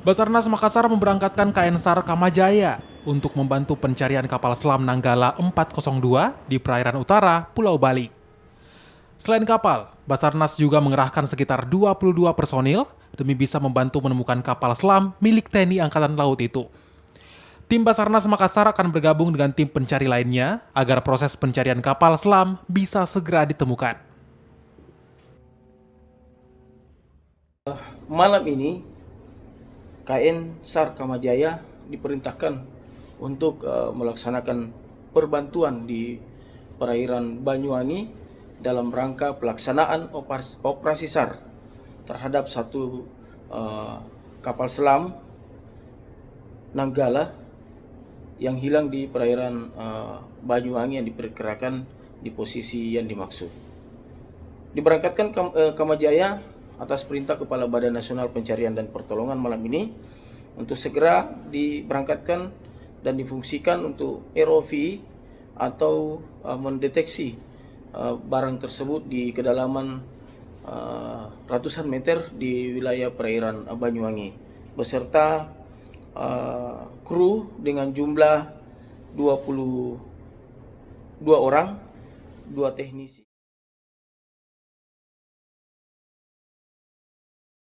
Basarnas Makassar memberangkatkan KN SAR Kamajaya untuk membantu pencarian kapal selam Nanggala 402 di perairan utara Pulau Bali. Selain kapal, Basarnas juga mengerahkan sekitar 22 personil demi bisa membantu menemukan kapal selam milik TNI Angkatan Laut itu. Tim Basarnas Makassar akan bergabung dengan tim pencari lainnya agar proses pencarian kapal selam bisa segera ditemukan. Malam ini KN SAR Kamajaya diperintahkan untuk melaksanakan perbantuan di perairan Banyuwangi dalam rangka pelaksanaan operasi SAR terhadap satu kapal selam Nanggala yang hilang di perairan Banyuwangi yang diperkirakan di posisi yang dimaksud. Diberangkatkan Kamajaya atas perintah Kepala Badan Nasional Pencarian dan Pertolongan malam ini untuk segera diberangkatkan dan difungsikan untuk ROV atau mendeteksi barang tersebut di kedalaman ratusan meter di wilayah perairan Banyuwangi beserta kru dengan jumlah 22 orang, 2 teknisi.